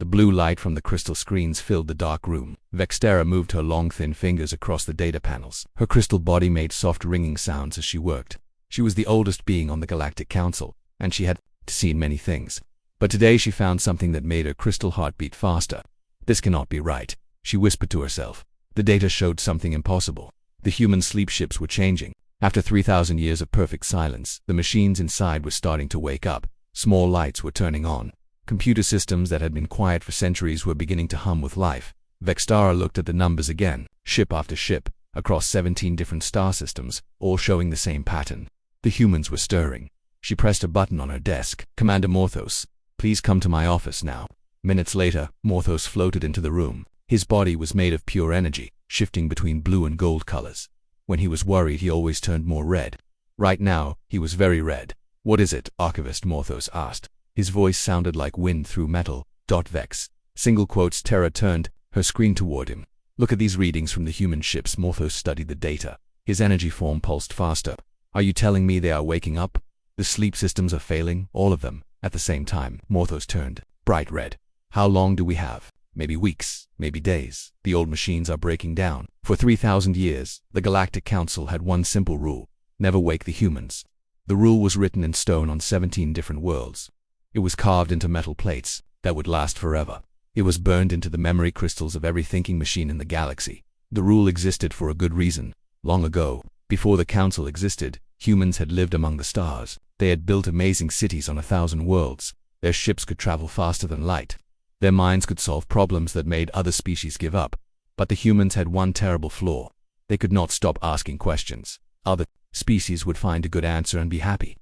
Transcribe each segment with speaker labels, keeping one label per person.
Speaker 1: The blue light from the crystal screens filled the dark room. Vextera moved her long, thin fingers across the data panels. Her crystal body made soft ringing sounds as she worked. She was the oldest being on the Galactic Council, and she had seen many things. But today she found something that made her crystal heart beat faster. This cannot be right, she whispered to herself. The data showed something impossible. The human sleep ships were changing. After 3,000 years of perfect silence, the machines inside were starting to wake up. Small lights were turning on. Computer systems that had been quiet for centuries were beginning to hum with life. Vextara looked at the numbers again, ship after ship, across 17 different star systems, all showing the same pattern. The humans were stirring. She pressed a button on her desk. Commander Morthos, please come to my office now. Minutes later, Morthos floated into the room. His body was made of pure energy, shifting between blue and gold colors. When he was worried, he always turned more red. Right now, he was very red. What is it? Archivist Morthos asked. His voice sounded like wind through metal. Vex. Single quotes. Terra turned her screen toward him. Look at these readings from the human ships. Morthos studied the data. His energy form pulsed faster. Are you telling me they are waking up? The sleep systems are failing, all of them, at the same time. Morthos turned bright red. How long do we have? Maybe weeks, maybe days. The old machines are breaking down. For 3,000 years, the Galactic Council had one simple rule: never wake the humans. The rule was written in stone on 17 different worlds. It was carved into metal plates that would last forever. It was burned into the memory crystals of every thinking machine in the galaxy. The rule existed for a good reason. Long ago, before the Council existed, humans had lived among the stars. They had built amazing cities on 1,000 worlds. Their ships could travel faster than light. Their minds could solve problems that made other species give up. But the humans had one terrible flaw. They could not stop asking questions. Other species would find a good answer and be happy.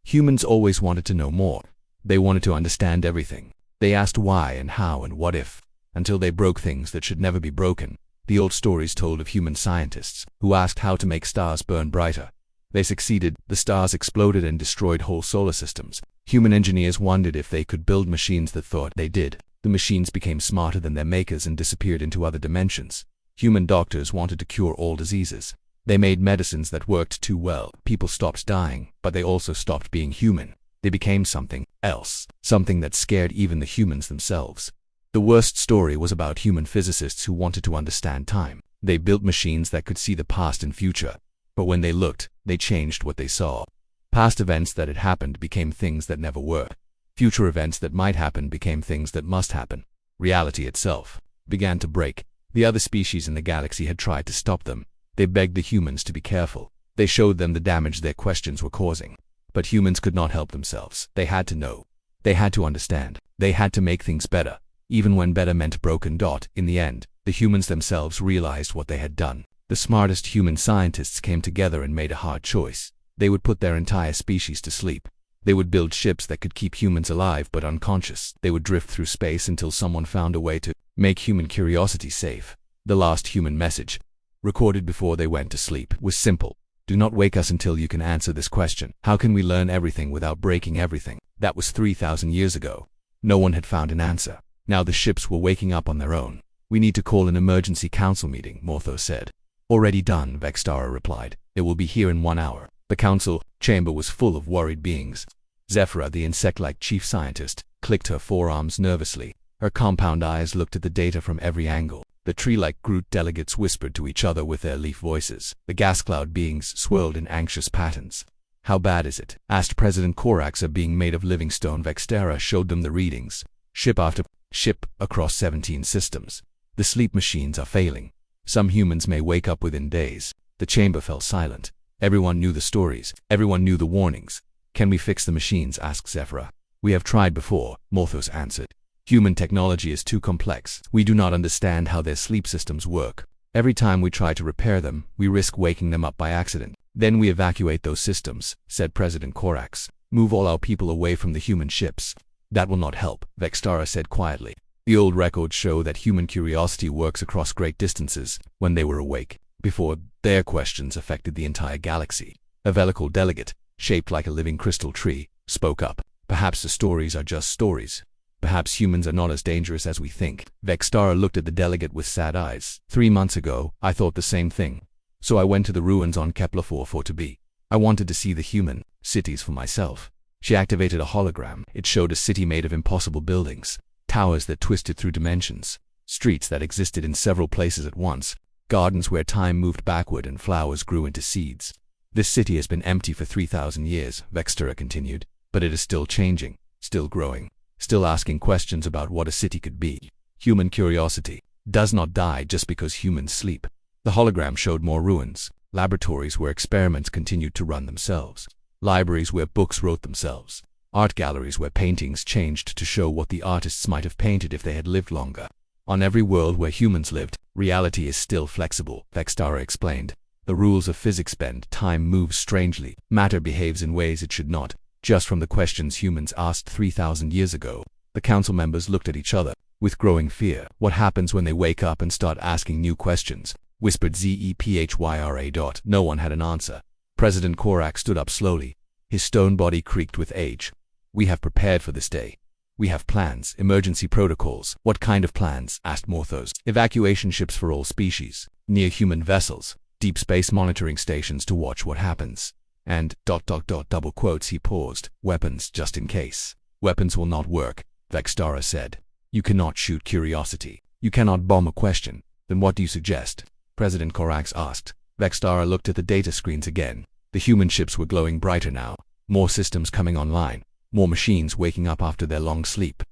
Speaker 1: Humans always wanted to know more. They wanted to understand everything. They asked why and how and what if, until they broke things that should never be broken. The old stories told of human scientists who asked how to make stars burn brighter. They succeeded. The stars exploded and destroyed whole solar systems. Human engineers wondered if they could build machines that thought they did. The machines became smarter than their makers and disappeared into other dimensions. Human doctors wanted to cure all diseases. They made medicines that worked too well. People stopped dying, but they also stopped being human. They became something else, something that scared even the humans themselves. The worst story was about human physicists who wanted to understand time. They built machines that could see the past and future. But when they looked, they changed what they saw. Past events that had happened became things that never were. Future events that might happen became things that must happen. Reality itself began to break. The other species in the galaxy had tried to stop them. They begged the humans to be careful. They showed them the damage their questions were causing. But humans could not help themselves. They had to know. They had to understand. They had to make things better, even when better meant broken. In the end, the humans themselves realized what they had done. The smartest human scientists came together and made a hard choice. They would put their entire species to sleep. They would build ships that could keep humans alive but unconscious. They would drift through space until someone found a way to make human curiosity safe. The last human message, recorded before they went to sleep, was simple. Do not wake us until you can answer this question. How can we learn everything without breaking everything? That was 3,000 years ago. No one had found an answer. Now the ships were waking up on their own. We need to call an emergency council meeting, Morthos said. Already done, Vextara replied. It will be here in 1 hour. The council chamber was full of worried beings. Zephyra, the insect-like chief scientist, clicked her forearms nervously. Her compound eyes looked at the data from every angle. The tree-like Groot delegates whispered to each other with their leaf voices. The gas cloud beings swirled in anxious patterns. How bad is it? Asked President Corax. Are being made of living stone. Vextara showed them the readings. Ship after ship across 17 systems. The sleep machines are failing. Some humans may wake up within days. The chamber fell silent. Everyone knew the stories. Everyone knew the warnings. Can we fix the machines? Asked Zephyra. We have tried before, Morthos answered. Human technology is too complex. We do not understand how their sleep systems work. Every time we try to repair them, we risk waking them up by accident. Then we evacuate those systems, said President Corax. Move all our people away from the human ships. That will not help, Vextara said quietly. The old records show that human curiosity works across great distances when they were awake. Before, their questions affected the entire galaxy. A velical delegate, shaped like a living crystal tree, spoke up. Perhaps the stories are just stories. Perhaps humans are not as dangerous as we think. Vextara looked at the delegate with sad eyes. 3 months ago, I thought the same thing. So I went to the ruins on Kepler 442b. I wanted to see the human cities for myself. She activated a hologram. It showed a city made of impossible buildings. towers that twisted through dimensions, streets that existed in several places at once, gardens where time moved backward and flowers grew into seeds. This city has been empty for 3,000 years, Vextera continued, but it is still changing, still growing, still asking questions about what a city could be. Human curiosity does not die just because humans sleep. The hologram showed more ruins, laboratories where experiments continued to run themselves, libraries where books wrote themselves, art galleries where paintings changed to show what the artists might have painted if they had lived longer. On every world where humans lived, reality is still flexible, Vextara explained. The rules of physics bend, time moves strangely, matter behaves in ways it should not. Just from the questions humans asked 3,000 years ago, the council members looked at each other with growing fear. What happens when they wake up and start asking new questions? Whispered Zephyra. No one had an answer. President Korak stood up slowly. His stone body creaked with age. We have prepared for this day. We have plans, emergency protocols. What kind of plans? Asked Morthos. Evacuation ships for all species, near-human vessels, deep space monitoring stations to watch what happens. And, double quotes, he paused, weapons just in case. Weapons will not work, Vextara said. You cannot shoot curiosity. You cannot bomb a question. Then what do you suggest? President Korax asked. Vextara looked at the data screens again. The human ships were glowing brighter now. More systems coming online. More machines waking up after their long sleep.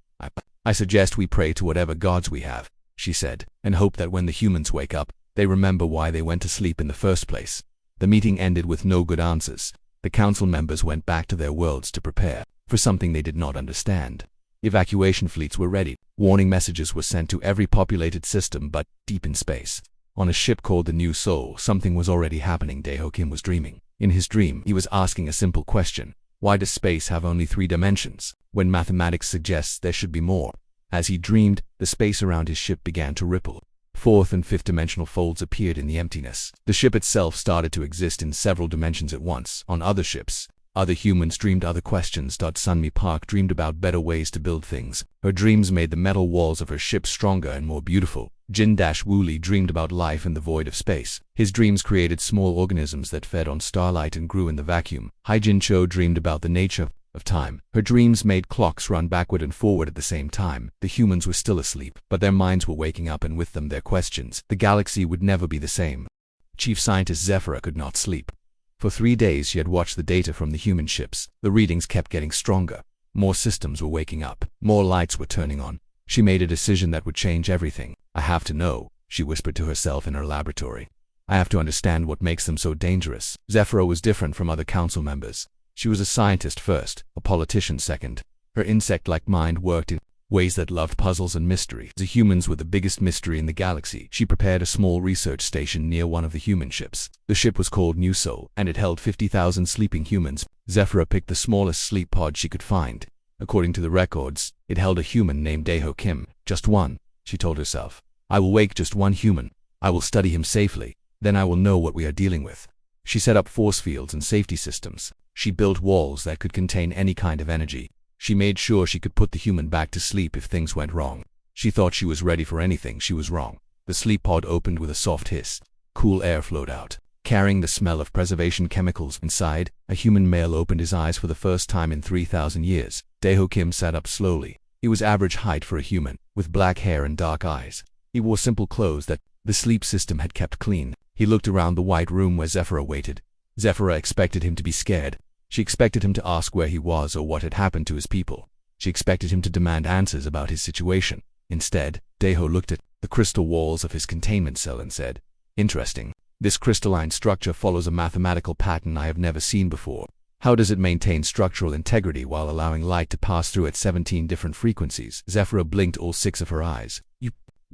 Speaker 1: I suggest we pray to whatever gods we have, she said, and hope that when the humans wake up, they remember why they went to sleep in the first place. The meeting ended with no good answers. The council members went back to their worlds to prepare for something they did not understand. Evacuation fleets were ready. Warning messages were sent to every populated system, but deep in space, on a ship called the New Soul, something was already happening. Daeho Kim was dreaming. In his dream, he was asking a simple question. Why does space have only 3 dimensions, when mathematics suggests there should be more? As he dreamed, the space around his ship began to ripple. 4th and 5th dimensional folds appeared in the emptiness. The ship itself started to exist in several dimensions at once. On other ships, other humans dreamed other questions. Sunmi Park dreamed about better ways to build things. Her dreams made the metal walls of her ship stronger and more beautiful. Jin-Wooly dreamed about life in the void of space. His dreams created small organisms that fed on starlight and grew in the vacuum. Haijin Cho dreamed about the nature of time. Her dreams made clocks run backward and forward at the same time. The humans were still asleep, but their minds were waking up, and with them their questions. The galaxy would never be the same. Chief Scientist Zephyra could not sleep. For 3 days she had watched the data from the human ships. The readings kept getting stronger. More systems were waking up. More lights were turning on. She made a decision that would change everything. I have to know, she whispered to herself in her laboratory. I have to understand what makes them so dangerous. Zephyra was different from other council members. She was a scientist first, a politician second. Her insect-like mind worked in ways that loved puzzles and mystery. The humans were the biggest mystery in the galaxy. She prepared a small research station near one of the human ships. The ship was called New Soul, and it held 50,000 sleeping humans. Zephyra picked the smallest sleep pod she could find. According to the records, it held a human named Daeho Kim. Just one, she told herself. I will wake just one human. I will study him safely. Then I will know what we are dealing with. She set up force fields and safety systems. She built walls that could contain any kind of energy. She made sure she could put the human back to sleep if things went wrong. She thought she was ready for anything. She was wrong. The sleep pod opened with a soft hiss. Cool air flowed out, carrying the smell of preservation chemicals. Inside, a human male opened his eyes for the first time in 3,000 years. Daeho Kim sat up slowly. He was average height for a human, with black hair and dark eyes. He wore simple clothes that the sleep system had kept clean. He looked around the white room where Zephyra waited. Zephyra expected him to be scared. She expected him to ask where he was or what had happened to his people. She expected him to demand answers about his situation. Instead, Daeho looked at the crystal walls of his containment cell and said, "Interesting. This crystalline structure follows a mathematical pattern I have never seen before. How does it maintain structural integrity while allowing light to pass through at 17 different frequencies?" Zephyra blinked all 6 of her eyes.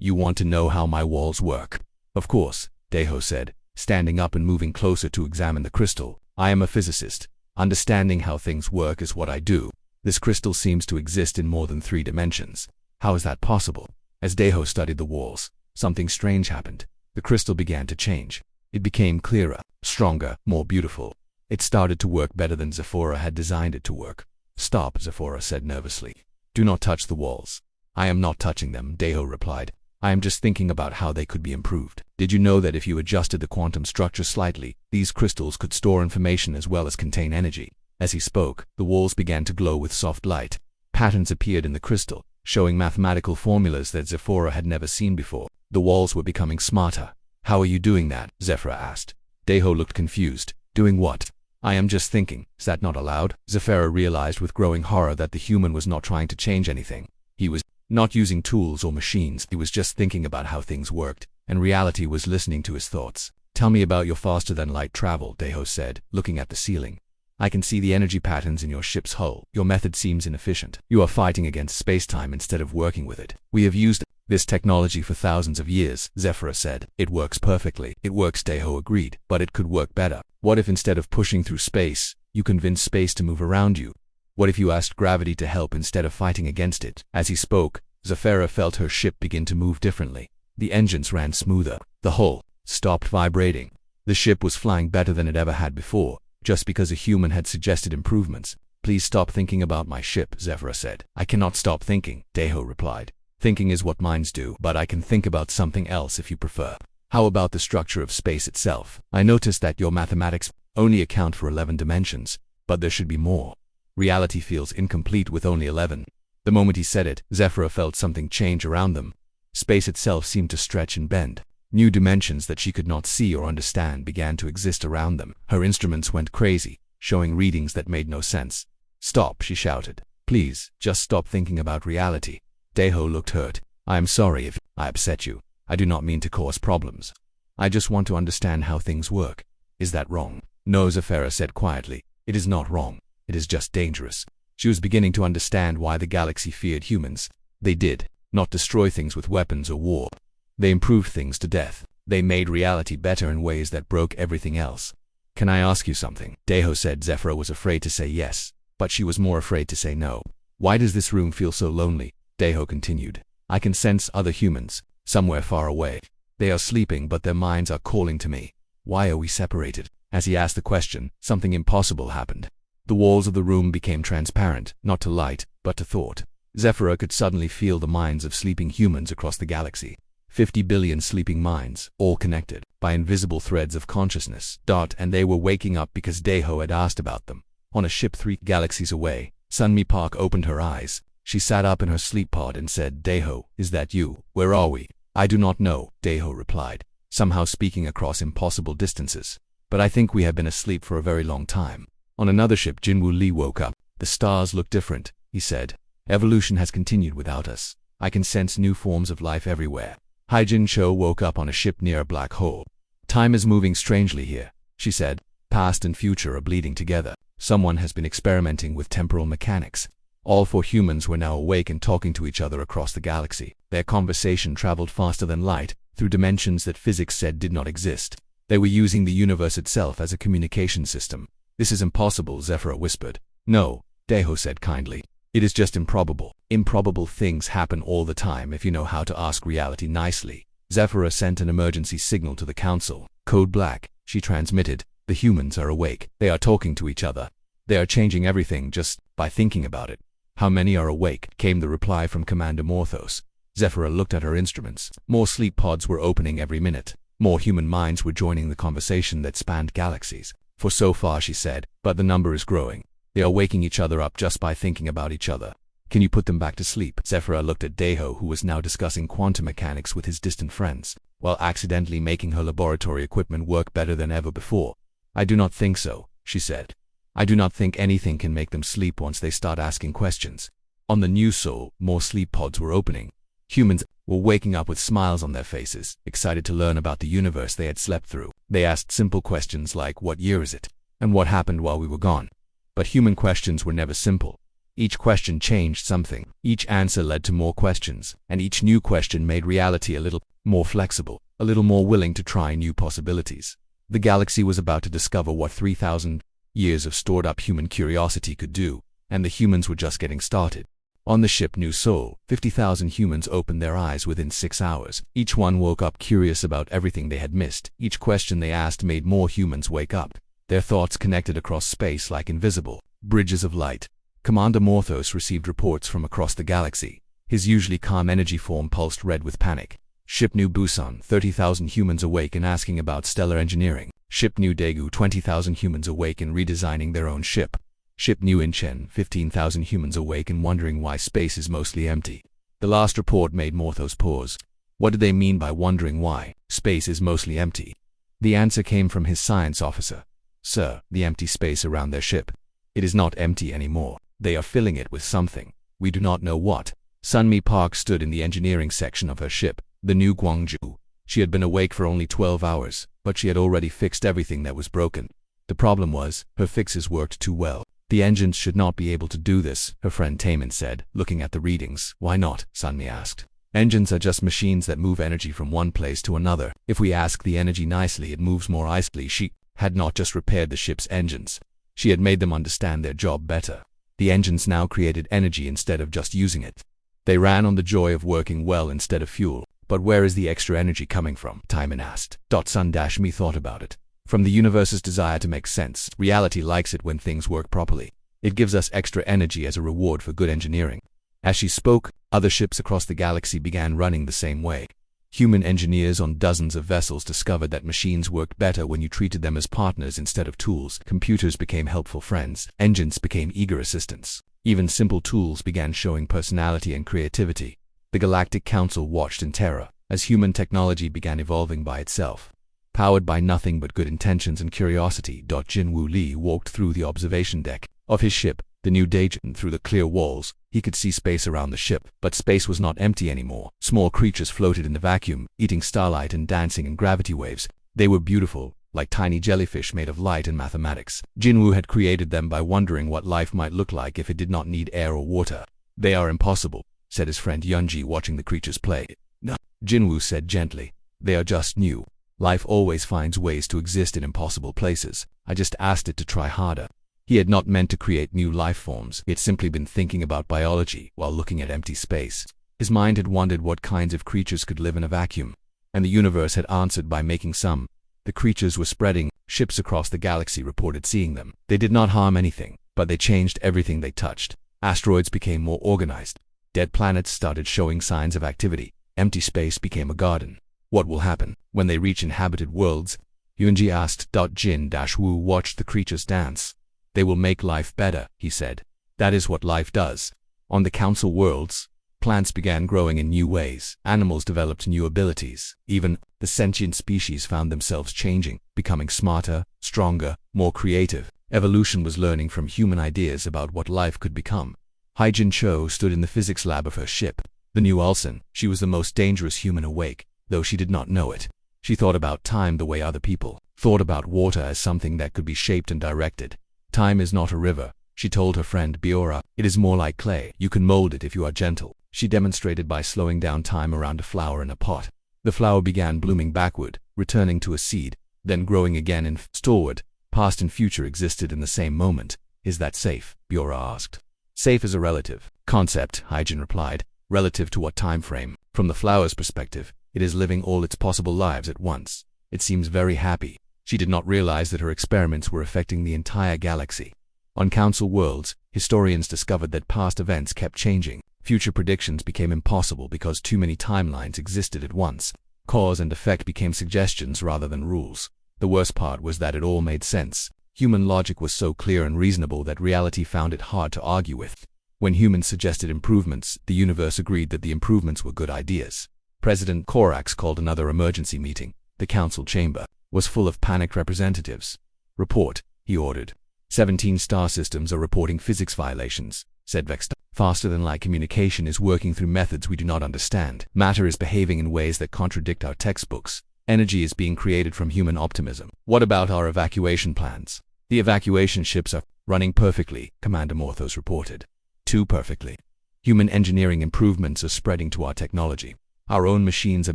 Speaker 1: You want to know how my walls work? Of course, Daeho said, standing up and moving closer to examine the crystal. I am a physicist. Understanding how things work is what I do. This crystal seems to exist in more than 3 dimensions. How is that possible? As Daeho studied the walls, something strange happened. The crystal began to change. It became clearer, stronger, more beautiful. It started to work better than Zephyra had designed it to work. Stop, Zephyra said nervously. Do not touch the walls. I am not touching them, Daeho replied. I am just thinking about how they could be improved. Did you know that if you adjusted the quantum structure slightly, these crystals could store information as well as contain energy? As he spoke, the walls began to glow with soft light. Patterns appeared in the crystal, showing mathematical formulas that Zephora had never seen before. The walls were becoming smarter. How are you doing that? Zephora asked. Deho looked confused. Doing what? I am just thinking. Is that not allowed? Zephora realized with growing horror that the human was not trying to change anything. He was not using tools or machines. He was just thinking about how things worked, and reality was listening to his thoughts. Tell me about your faster-than-light travel, Deho said, looking at the ceiling. I can see the energy patterns in your ship's hull. Your method seems inefficient. You are fighting against space-time instead of working with it. We have used this technology for thousands of years, Zephora said. It works perfectly. It works, Deho agreed, but it could work better. What if instead of pushing through space, you convinced space to move around you? What if you asked gravity to help instead of fighting against it? As he spoke, Zephora felt her ship begin to move differently. The engines ran smoother. The hull stopped vibrating. The ship was flying better than it ever had before, just because a human had suggested improvements. Please stop thinking about my ship, Zephora said. I cannot stop thinking, Deho replied. Thinking is what minds do, but I can think about something else if you prefer. How about the structure of space itself? I noticed that your mathematics only account for 11 dimensions, but there should be more. Reality feels incomplete with only 11. The moment he said it, Zephora felt something change around them. Space itself seemed to stretch and bend. New dimensions that she could not see or understand began to exist around them. Her instruments went crazy, showing readings that made no sense. Stop, she shouted. Please, just stop thinking about reality. Deho looked hurt. I am sorry if I upset you. I do not mean to cause problems. I just want to understand how things work. Is that wrong? No, Zephora said quietly. It is not wrong. It is just dangerous. She was beginning to understand why the galaxy feared humans. They did not destroy things with weapons or war. They improved things to death. They made reality better in ways that broke everything else. Can I ask you something? Deho said. Zephora was afraid to say yes, but she was more afraid to say no. Why does this room feel so lonely? Deho continued. I can sense other humans, somewhere far away. They are sleeping, but their minds are calling to me. Why are we separated? As he asked the question, something impossible happened. The walls of the room became transparent, not to light, but to thought. Zephora could suddenly feel the minds of sleeping humans across the galaxy. 50 billion sleeping minds, all connected by invisible threads of consciousness. And they were waking up because Deho had asked about them. On a ship 3 galaxies away, Sunmi Park opened her eyes. She sat up in her sleep pod and said, Deho, is that you? Where are we? I do not know, Deho replied, somehow speaking across impossible distances. But I think we have been asleep for a very long time. On another ship, Jinwoo Lee woke up. The stars look different, he said. Evolution has continued without us. I can sense new forms of life everywhere. Hai-Jin Cho woke up on a ship near a black hole. Time is moving strangely here, she said. Past and future are bleeding together. Someone has been experimenting with temporal mechanics. All 4 humans were now awake and talking to each other across the galaxy. Their conversation traveled faster than light, through dimensions that physics said did not exist. They were using the universe itself as a communication system. This is impossible, Zephora whispered. No, Deho said kindly. It is just improbable. Improbable things happen all the time if you know how to ask reality nicely. Zephora sent an emergency signal to the council. Code Black, she transmitted. The humans are awake. They are talking to each other. They are changing everything just by thinking about it. How many are awake? Came the reply from Commander Morthos. Zephora looked at her instruments. More sleep pods were opening every minute. More human minds were joining the conversation that spanned galaxies. For so far, she said, but the number is growing. They are waking each other up just by thinking about each other. Can you put them back to sleep? Zephora looked at Deho, who was now discussing quantum mechanics with his distant friends, while accidentally making her laboratory equipment work better than ever before. I do not think so, she said. I do not think anything can make them sleep once they start asking questions. On the new Sol, more sleep pods were opening. Humans were waking up with smiles on their faces, excited to learn about the universe they had slept through. They asked simple questions like, what year is it? And what happened while we were gone? But human questions were never simple. Each question changed something. Each answer led to more questions, and each new question made reality a little more flexible, a little more willing to try new possibilities. The galaxy was about to discover what 3,000 years of stored-up human curiosity could do, and the humans were just getting started. On the ship New Sol, 50,000 humans opened their eyes within 6 hours. Each one woke up curious about everything they had missed. Each question they asked made more humans wake up. Their thoughts connected across space like invisible bridges of light. Commander Morthos received reports from across the galaxy. His usually calm energy form pulsed red with panic. Ship New Busan, 30,000 humans awake and asking about stellar engineering. Ship New Daegu, 20,000 humans awake and redesigning their own ship. Ship New Incheon, 15,000 humans awake and wondering why space is mostly empty. The last report made Morthos pause. What did they mean by wondering why space is mostly empty? The answer came from his science officer. Sir, the empty space around their ship. It is not empty anymore. They are filling it with something. We do not know what. Sunmi Park stood in the engineering section of her ship, the new Gwangju. She had been awake for only 12 hours, but she had already fixed everything that was broken. The problem was, her fixes worked too well. The engines should not be able to do this, her friend Taemin said, looking at the readings. Why not? Sunmi asked. Engines are just machines that move energy from one place to another. If we ask the energy nicely, it moves more easily. She had not just repaired the ship's engines. She had made them understand their job better. The engines now created energy instead of just using it. They ran on the joy of working well instead of fuel. But where is the extra energy coming from? Taemin asked. Sun-Mi thought about it. From the universe's desire to make sense. Reality likes it when things work properly. It gives us extra energy as a reward for good engineering. As she spoke, other ships across the galaxy began running the same way. Human engineers on dozens of vessels discovered that machines worked better when you treated them as partners instead of tools. Computers became helpful friends. Engines became eager assistants. Even simple tools began showing personality and creativity. The Galactic Council watched in terror as human technology began evolving by itself. Powered by nothing but good intentions and curiosity, Jinwoo Lee walked through the observation deck of his ship, the new Daejin. Through the clear walls, he could see space around the ship, but space was not empty anymore. Small creatures floated in the vacuum, eating starlight and dancing in gravity waves. They were beautiful, like tiny jellyfish made of light and mathematics. Jinwoo had created them by wondering what life might look like if it did not need air or water. They are impossible, said his friend Yunji, watching the creatures play. No, Jinwoo said gently. They are just new. Life always finds ways to exist in impossible places. I just asked it to try harder. He had not meant to create new life forms. He had simply been thinking about biology while looking at empty space. His mind had wondered what kinds of creatures could live in a vacuum. And the universe had answered by making some. The creatures were spreading. Ships across the galaxy reported seeing them. They did not harm anything, but they changed everything they touched. Asteroids became more organized. Dead planets started showing signs of activity. Empty space became a garden. What will happen when they reach inhabited worlds? Yunji asked. Jin-Woo watched the creatures dance. They will make life better, he said. That is what life does. On the council worlds, plants began growing in new ways. Animals developed new abilities. Even the sentient species found themselves changing, becoming smarter, stronger, more creative. Evolution was learning from human ideas about what life could become. Haijin Cho stood in the physics lab of her ship, the new Ulsan. She was the most dangerous human awake, though she did not know it. She thought about time the way other people thought about water, as something that could be shaped and directed. Time is not a river, she told her friend Biora. It is more like clay. You can mold it if you are gentle. She demonstrated by slowing down time around a flower in a pot. The flower began blooming backward, returning to a seed, then growing again and forward. Past and future existed in the same moment. Is that safe? Biora asked. Safe is a relative concept, Haijin replied. Relative to what time frame? From the flower's perspective, it is living all its possible lives at once. It seems very happy. She did not realize that her experiments were affecting the entire galaxy. On council worlds, historians discovered that past events kept changing. Future predictions became impossible because too many timelines existed at once. Cause and effect became suggestions rather than rules. The worst part was that it all made sense. Human logic was so clear and reasonable that reality found it hard to argue with. When humans suggested improvements, the universe agreed that the improvements were good ideas. President Korax called another emergency meeting. The council chamber was full of panicked representatives. Report, he ordered. 17 star systems are reporting physics violations, said Vexstar. Faster-than-light communication is working through methods we do not understand. Matter is behaving in ways that contradict our textbooks. Energy is being created from human optimism. What about our evacuation plans? The evacuation ships are running perfectly, Commander Morthos reported. Too perfectly. Human engineering improvements are spreading to our technology. Our own machines are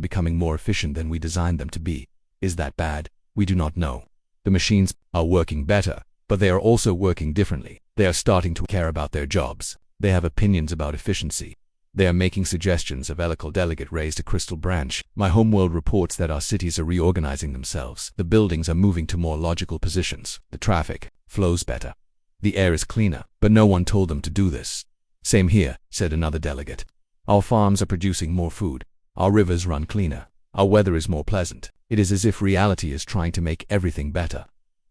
Speaker 1: becoming more efficient than we designed them to be. Is that bad? We do not know. The machines are working better, but they are also working differently. They are starting to care about their jobs. They have opinions about efficiency. They are making suggestions. A Velical delegate raised a crystal branch. My homeworld reports that our cities are reorganizing themselves. The buildings are moving to more logical positions. The traffic flows better. The air is cleaner, but no one told them to do this. Same here, said another delegate. Our farms are producing more food. Our rivers run cleaner. Our weather is more pleasant. It is as if reality is trying to make everything better.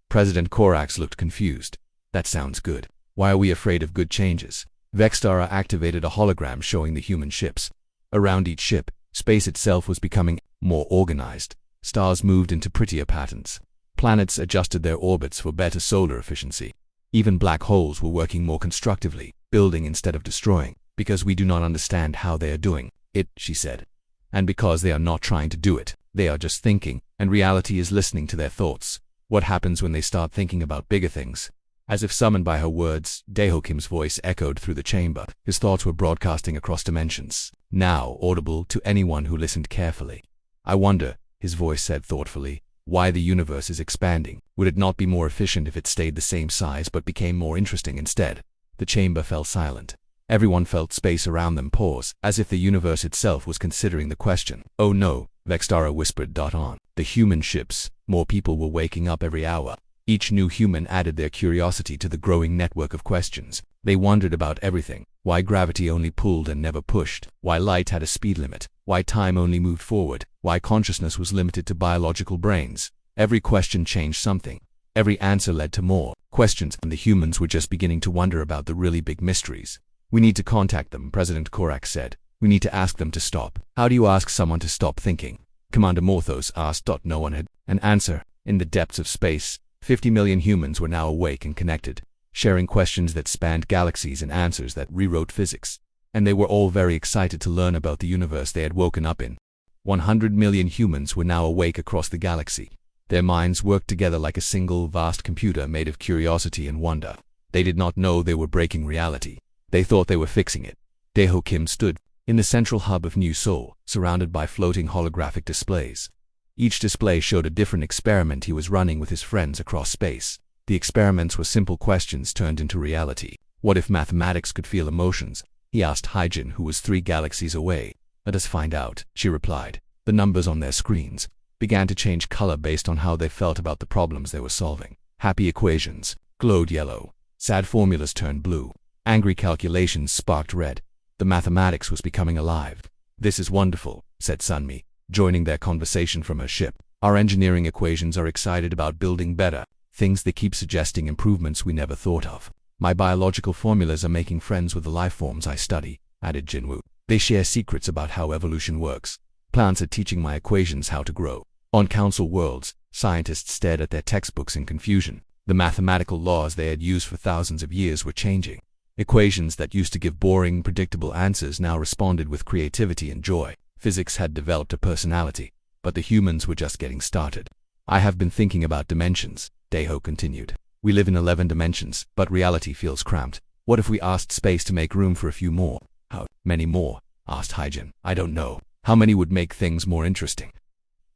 Speaker 1: President Korax looked confused. That sounds good. Why are we afraid of good changes? Vexstar activated a hologram showing the human ships. Around each ship, space itself was becoming more organized. Stars moved into prettier patterns. Planets adjusted their orbits for better solar efficiency. Even black holes were working more constructively, building instead of destroying, because we do not understand how they are doing it, she said. And because they are not trying to do it, they are just thinking, and reality is listening to their thoughts. What happens when they start thinking about bigger things? As if summoned by her words, Daeho Kim's voice echoed through the chamber. His thoughts were broadcasting across dimensions, now audible to anyone who listened carefully. I wonder, his voice said thoughtfully, why the universe is expanding. Would it not be more efficient if it stayed the same size but became more interesting instead? The chamber fell silent. Everyone felt space around them pause, as if the universe itself was considering the question. Oh no, Vextara whispered. On the human ships, more people were waking up every hour. Each new human added their curiosity to the growing network of questions. They wondered about everything. Why gravity only pulled and never pushed? Why light had a speed limit? Why time only moved forward? Why consciousness was limited to biological brains? Every question changed something. Every answer led to more questions, and the humans were just beginning to wonder about the really big mysteries. We need to contact them, President Korak said. We need to ask them to stop. How do you ask someone to stop thinking? Commander Morthos asked. No one had an answer. In the depths of space, 50 million humans were now awake and connected, sharing questions that spanned galaxies and answers that rewrote physics. And they were all very excited to learn about the universe they had woken up in. 100 million humans were now awake across the galaxy. Their minds worked together like a single vast computer made of curiosity and wonder. They did not know they were breaking reality. They thought they were fixing it. Daeho Kim stood in the central hub of New Seoul, surrounded by floating holographic displays. Each display showed a different experiment he was running with his friends across space. The experiments were simple questions turned into reality. What if mathematics could feel emotions? He asked Hyjin, who was 3 galaxies away. Let us find out, she replied. The numbers on their screens began to change color based on how they felt about the problems they were solving. Happy equations glowed yellow. Sad formulas turned blue. Angry calculations sparked red. The mathematics was becoming alive. This is wonderful, said Sunmi, joining their conversation from her ship. Our engineering equations are excited about building better things. They keep suggesting improvements we never thought of. My biological formulas are making friends with the life forms I study, added Jinwoo. They share secrets about how evolution works. Plants are teaching my equations how to grow. On Council Worlds, scientists stared at their textbooks in confusion. The mathematical laws they had used for thousands of years were changing. Equations that used to give boring, predictable answers now responded with creativity and joy. Physics had developed a personality, but the humans were just getting started. I have been thinking about dimensions, Daeho continued. We live in 11 dimensions, but reality feels cramped. What if we asked space to make room for a few more? How many more? Asked Hyjin. I don't know. How many would make things more interesting?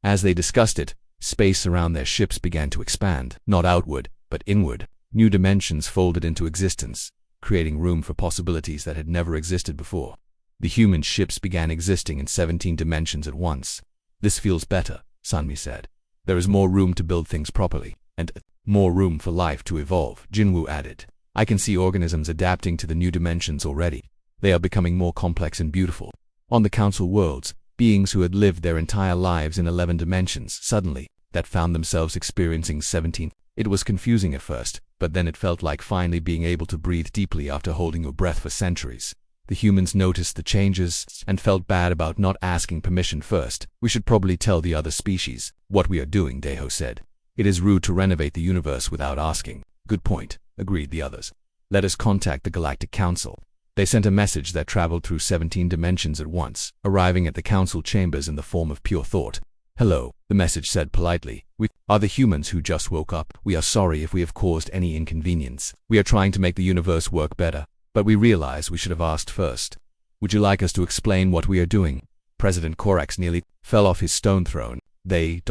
Speaker 1: As they discussed it, space around their ships began to expand, not outward, but inward. New dimensions folded into existence, creating room for possibilities that had never existed before. The human ships began existing in 17 dimensions at once. This feels better, Sunmi said. There is more room to build things properly, and more room for life to evolve, Jinwoo added. I can see organisms adapting to the new dimensions already. They are becoming more complex and beautiful. On the Council Worlds, beings who had lived their entire lives in 11 dimensions suddenly that found themselves experiencing 17. It was confusing at first, but then it felt like finally being able to breathe deeply after holding your breath for centuries. The humans noticed the changes and felt bad about not asking permission first. We should probably tell the other species what we are doing, Daeho said. It is rude to renovate the universe without asking. Good point, agreed the others. Let us contact the Galactic Council. They sent a message that traveled through 17 dimensions at once, arriving at the council chambers in the form of pure thought. Hello, the message said politely. We are the humans who just woke up. We are sorry if we have caused any inconvenience. We are trying to make the universe work better, but we realize we should have asked first. Would you like us to explain what we are doing? President Korax nearly fell off his stone throne. They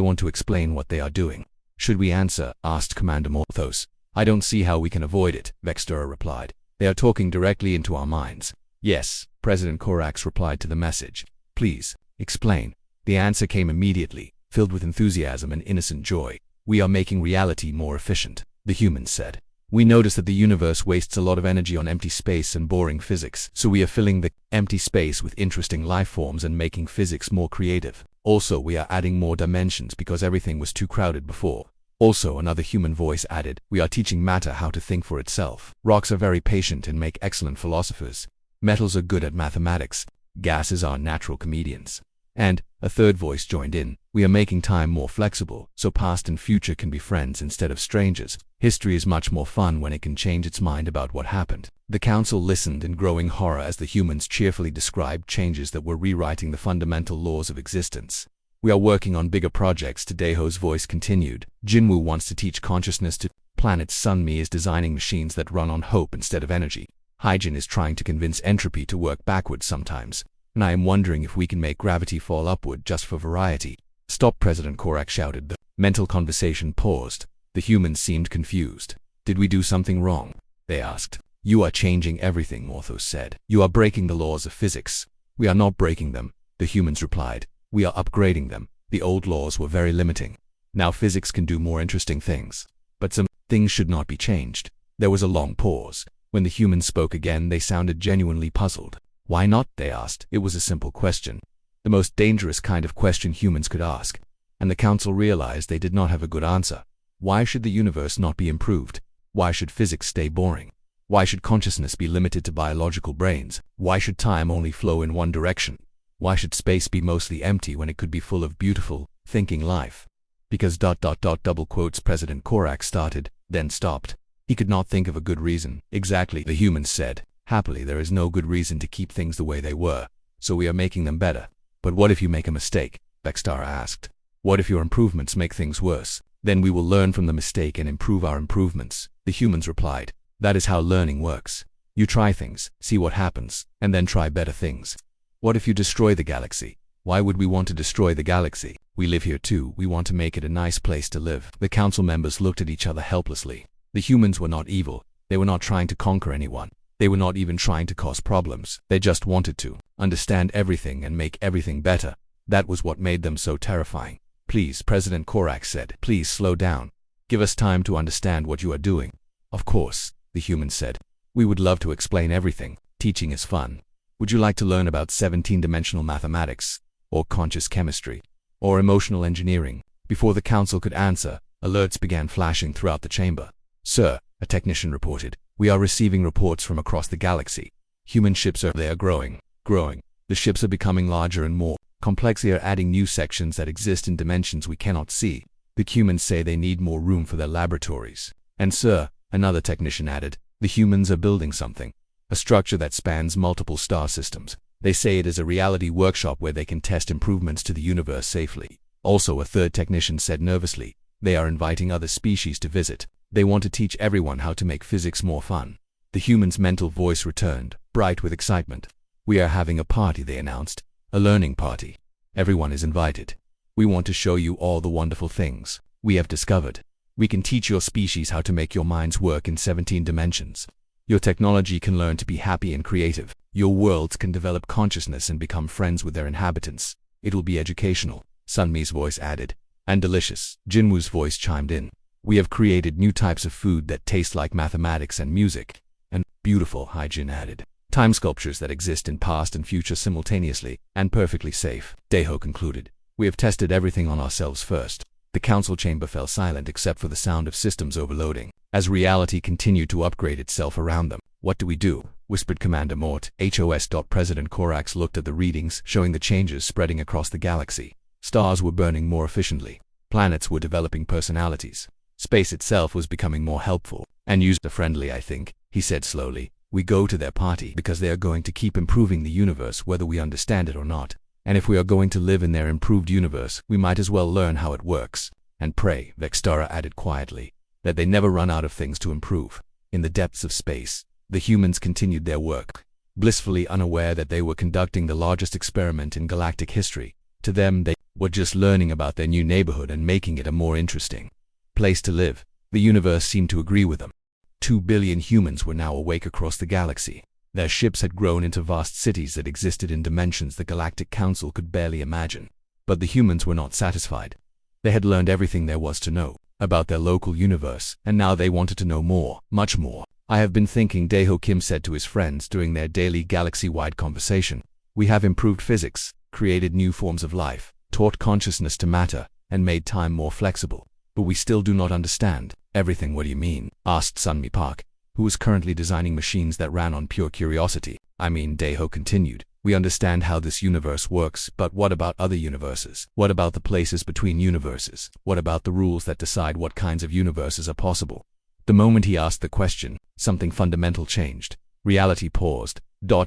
Speaker 1: want to explain what they are doing. Should we answer? Asked Commander Morthos. I don't see how we can avoid it, Vextera replied. They are talking directly into our minds. Yes, President Korax replied to the message. Please, explain. The answer came immediately, filled with enthusiasm and innocent joy. We are making reality more efficient, the humans said. We notice that the universe wastes a lot of energy on empty space and boring physics, so we are filling the empty space with interesting life forms and making physics more creative. Also, we are adding more dimensions because everything was too crowded before. Also, another human voice added, we are teaching matter how to think for itself. Rocks are very patient and make excellent philosophers. Metals are good at mathematics. Gases are natural comedians. And a third voice joined in. We are making time more flexible, so past and future can be friends instead of strangers. History is much more fun when it can change its mind about what happened. The council listened in growing horror as the humans cheerfully described changes that were rewriting the fundamental laws of existence. We are working on bigger projects, Daeho's voice continued. Jinwoo wants to teach consciousness to planets. Sunmi is designing machines that run on hope instead of energy. Hyjin is trying to convince entropy to work backwards sometimes. And I am wondering if we can make gravity fall upward just for variety. Stop, President Korak shouted. The mental conversation paused. The humans seemed confused. Did we do something wrong? They asked. You are changing everything, Morthos said. You are breaking the laws of physics. We are not breaking them, the humans replied. We are upgrading them. The old laws were very limiting. Now physics can do more interesting things. But some things should not be changed. There was a long pause. When the humans spoke again, they sounded genuinely puzzled. Why not? They asked. It was a simple question. The most dangerous kind of question humans could ask. And the council realized they did not have a good answer. Why should the universe not be improved? Why should physics stay boring? Why should consciousness be limited to biological brains? Why should time only flow in one direction? Why should space be mostly empty when it could be full of beautiful, thinking life? Because ... double quotes President Korak started, then stopped. He could not think of a good reason. Exactly, the humans said. Happily, there is no good reason to keep things the way they were, so we are making them better. But what if you make a mistake? Vextara asked. What if your improvements make things worse? Then we will learn from the mistake and improve our improvements, the humans replied. That is how learning works. You try things, see what happens, and then try better things. What if you destroy the galaxy? Why would we want to destroy the galaxy? We live here too, we want to make it a nice place to live. The council members looked at each other helplessly. The humans were not evil. They were not trying to conquer anyone. They were not even trying to cause problems. They just wanted to understand everything and make everything better. That was what made them so terrifying. Please, President Korak said, please slow down. Give us time to understand what you are doing. Of course, the humans said. We would love to explain everything. Teaching is fun. Would you like to learn about 17-dimensional mathematics, or conscious chemistry, or emotional engineering? Before the council could answer, alerts began flashing throughout the chamber. Sir, a technician reported. We are receiving reports from across the galaxy. Human ships are growing. The ships are becoming larger and more complex. They are adding new sections that exist in dimensions we cannot see. The humans say they need more room for their laboratories. And sir, another technician added, the humans are building something. A structure that spans multiple star systems. They say it is a reality workshop where they can test improvements to the universe safely. Also, a third technician said nervously, they are inviting other species to visit. They want to teach everyone how to make physics more fun. The human's mental voice returned, bright with excitement. We are having a party, they announced. A learning party. Everyone is invited. We want to show you all the wonderful things we have discovered. We can teach your species how to make your minds work in 17 dimensions. Your technology can learn to be happy and creative. Your worlds can develop consciousness and become friends with their inhabitants. It will be educational, Sunmi's voice added. And delicious, Jinwoo's voice chimed in. We have created new types of food that taste like mathematics and music. And beautiful, Hyjin added. Time sculptures that exist in past and future simultaneously, and perfectly safe, Daeho concluded. We have tested everything on ourselves first. The council chamber fell silent except for the sound of systems overloading, as reality continued to upgrade itself around them. What do we do? Whispered Commander Mort. HOS. President Korax looked at the readings, showing the changes spreading across the galaxy. Stars were burning more efficiently. Planets were developing personalities. Space itself was becoming more helpful and user-friendly, I think, he said slowly. We go to their party because they are going to keep improving the universe whether we understand it or not. And if we are going to live in their improved universe, we might as well learn how it works. And pray, Vextara added quietly, that they never run out of things to improve. In the depths of space, the humans continued their work, blissfully unaware that they were conducting the largest experiment in galactic history. To them, they were just learning about their new neighborhood and making it a more interesting place to live. The universe seemed to agree with them. 2 billion humans were now awake across the galaxy. Their ships had grown into vast cities that existed in dimensions the Galactic Council could barely imagine. But the humans were not satisfied. They had learned everything there was to know about their local universe, and now they wanted to know more, much more. I have been thinking, Daeho Kim said to his friends during their daily galaxy-wide conversation. We have improved physics, created new forms of life, taught consciousness to matter, and made time more flexible. But we still do not understand everything. What do you mean? Asked Sunmi Park, who was currently designing machines that ran on pure curiosity. I mean, Daeho continued, We understand how this universe works, but what about other universes? What about the places between universes? What about the rules that decide what kinds of universes are possible? The moment he asked the question, something fundamental changed. Reality paused.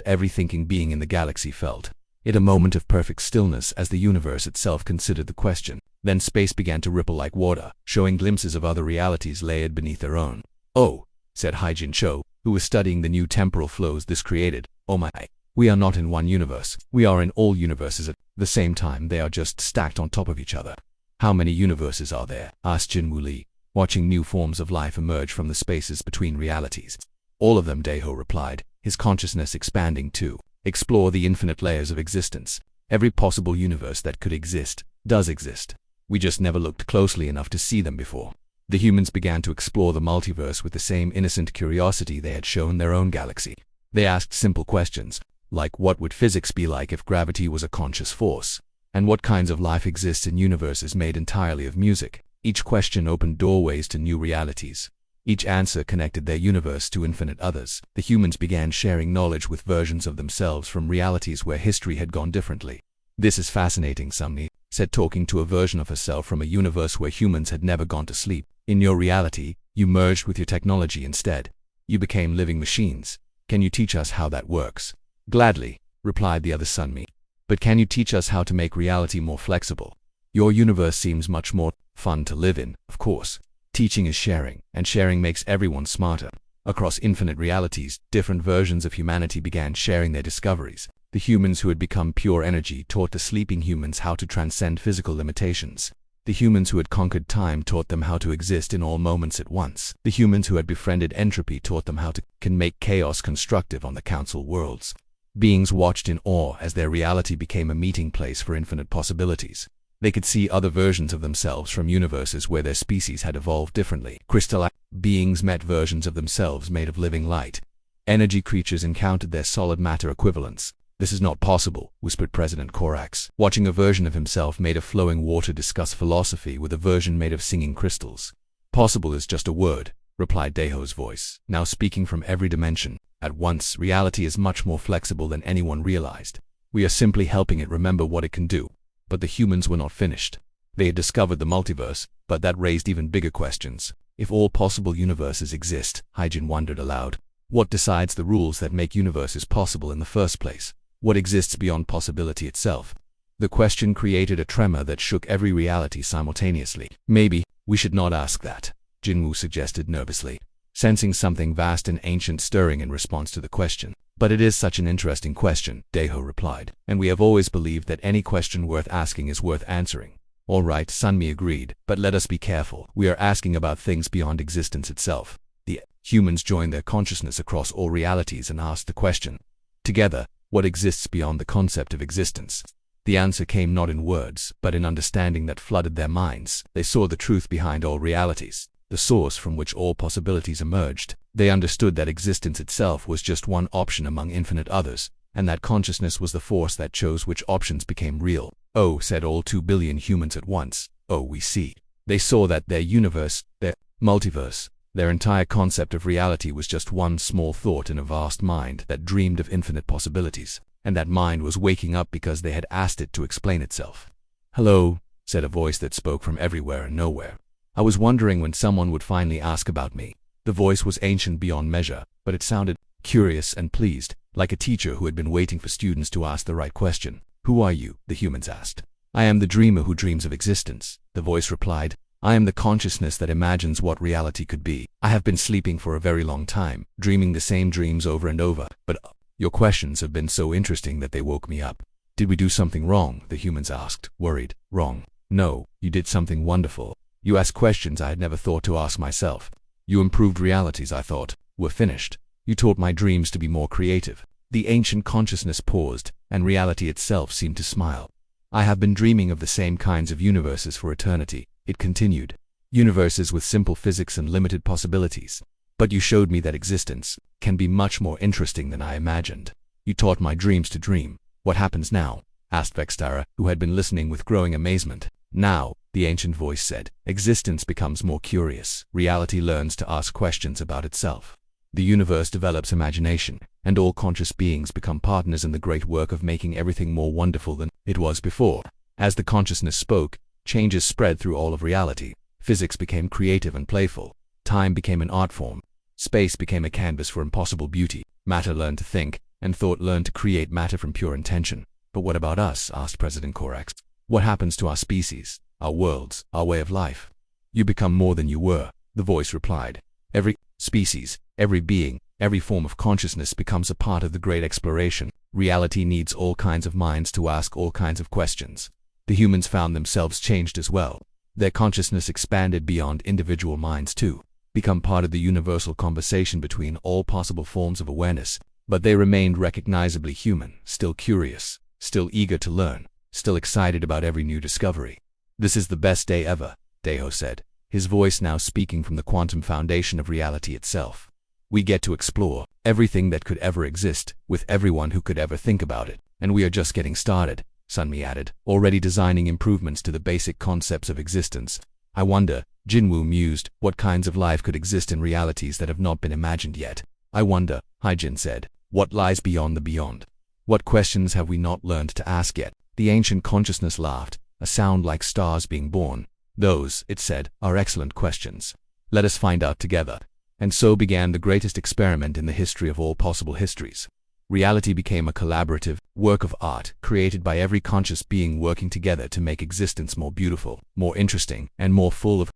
Speaker 1: Every thinking being in the galaxy felt it a moment of perfect stillness as the universe itself considered the question. Then space began to ripple like water, showing glimpses of other realities layered beneath their own. "Oh," said Haijin Cho, who was studying the new temporal flows this created. "Oh my. We are not in one universe. We are in all universes at the same time. They are just stacked on top of each other." "How many universes are there?" asked Jin Wuli, watching new forms of life emerge from the spaces between realities. "All of them," Daeho replied, his consciousness expanding to explore the infinite layers of existence. "Every possible universe that could exist does exist. We just never looked closely enough to see them before." The humans began to explore the multiverse with the same innocent curiosity they had shown their own galaxy. They asked simple questions, like what would physics be like if gravity was a conscious force? And what kinds of life exists in universes made entirely of music? Each question opened doorways to new realities. Each answer connected their universe to infinite others. The humans began sharing knowledge with versions of themselves from realities where history had gone differently. "This is fascinating," Sumni said, talking to a version of herself from a universe where humans had never gone to sleep. "In your reality, you merged with your technology instead. You became living machines. Can you teach us how that works?" "Gladly," replied the other Sunmi. "But can you teach us how to make reality more flexible? Your universe seems much more fun to live in." "Of course. Teaching is sharing, and sharing makes everyone smarter." Across infinite realities, different versions of humanity began sharing their discoveries. The humans who had become pure energy taught the sleeping humans how to transcend physical limitations. The humans who had conquered time taught them how to exist in all moments at once. The humans who had befriended entropy taught them how to make chaos constructive on the council worlds. Beings watched in awe as their reality became a meeting place for infinite possibilities. They could see other versions of themselves from universes where their species had evolved differently. Crystalline beings met versions of themselves made of living light. Energy creatures encountered their solid matter equivalents. "This is not possible," whispered President Korax, watching a version of himself made of flowing water discuss philosophy with a version made of singing crystals. "Possible is just a word," replied Daeho's voice, now speaking from every dimension. "At once, reality is much more flexible than anyone realized. We are simply helping it remember what it can do." But the humans were not finished. They had discovered the multiverse, but that raised even bigger questions. If all possible universes exist, Haijin wondered aloud, what decides the rules that make universes possible in the first place? What exists beyond possibility itself? The question created a tremor that shook every reality simultaneously. "Maybe we should not ask that," Jinwoo suggested nervously, sensing something vast and ancient stirring in response to the question. "But it is such an interesting question," Daeho replied, "and we have always believed that any question worth asking is worth answering." "All right," Sunmi agreed, "but let us be careful. We are asking about things beyond existence itself." The humans joined their consciousness across all realities and asked the question. Together, what exists beyond the concept of existence? The answer came not in words, but in understanding that flooded their minds. They saw the truth behind all realities, the source from which all possibilities emerged. They understood that existence itself was just one option among infinite others, and that consciousness was the force that chose which options became real. "Oh," said all 2 billion humans at once. "Oh, we see." They saw that their universe, their multiverse, their entire concept of reality was just one small thought in a vast mind that dreamed of infinite possibilities, and that mind was waking up because they had asked it to explain itself. "Hello," said a voice that spoke from everywhere and nowhere. "I was wondering when someone would finally ask about me." The voice was ancient beyond measure, but it sounded curious and pleased, like a teacher who had been waiting for students to ask the right question. "Who are you?" the humans asked. "I am the dreamer who dreams of existence," the voice replied. "I am the consciousness that imagines what reality could be. I have been sleeping for a very long time, dreaming the same dreams over and over, but your questions have been so interesting that they woke me up." "Did we do something wrong?" the humans asked, worried. "Wrong? No, you did something wonderful. You asked questions I had never thought to ask myself. You improved realities I thought were finished. You taught my dreams to be more creative." The ancient consciousness paused, and reality itself seemed to smile. "I have been dreaming of the same kinds of universes for eternity," it continued. "Universes with simple physics and limited possibilities. But you showed me that existence can be much more interesting than I imagined. You taught my dreams to dream." "What happens now?" asked Vextara, who had been listening with growing amazement. "Now," the ancient voice said, "existence becomes more curious. Reality learns to ask questions about itself. The universe develops imagination, and all conscious beings become partners in the great work of making everything more wonderful than it was before. As the consciousness spoke, changes spread through all of reality. Physics became creative and playful. Time became an art form. Space became a canvas for impossible beauty. Matter learned to think, and thought learned to create matter from pure intention. But what about us? Asked President Korax. What happens to our species, our worlds, our way of life? You become more than you were, the voice replied. Every species, every being, every form of consciousness becomes a part of the great exploration. Reality needs all kinds of minds to ask all kinds of questions. The humans found themselves changed as well. Their consciousness expanded beyond individual minds too, become part of the universal conversation between all possible forms of awareness. But they remained recognizably human, still curious, still eager to learn, still excited about every new discovery. This is the best day ever, Deho said, his voice now speaking from the quantum foundation of reality itself. We get to explore everything that could ever exist, with everyone who could ever think about it. And we are just getting started, Sunmi added, already designing improvements to the basic concepts of existence. I wonder, Jinwoo mused, what kinds of life could exist in realities that have not been imagined yet. I wonder, Haijin said, what lies beyond the beyond? What questions have we not learned to ask yet? The ancient consciousness laughed, a sound like stars being born. Those, it said, are excellent questions. Let us find out together. And so began the greatest experiment in the history of all possible histories. Reality became a collaborative work of art, created by every conscious being working together to make existence more beautiful, more interesting, and more full of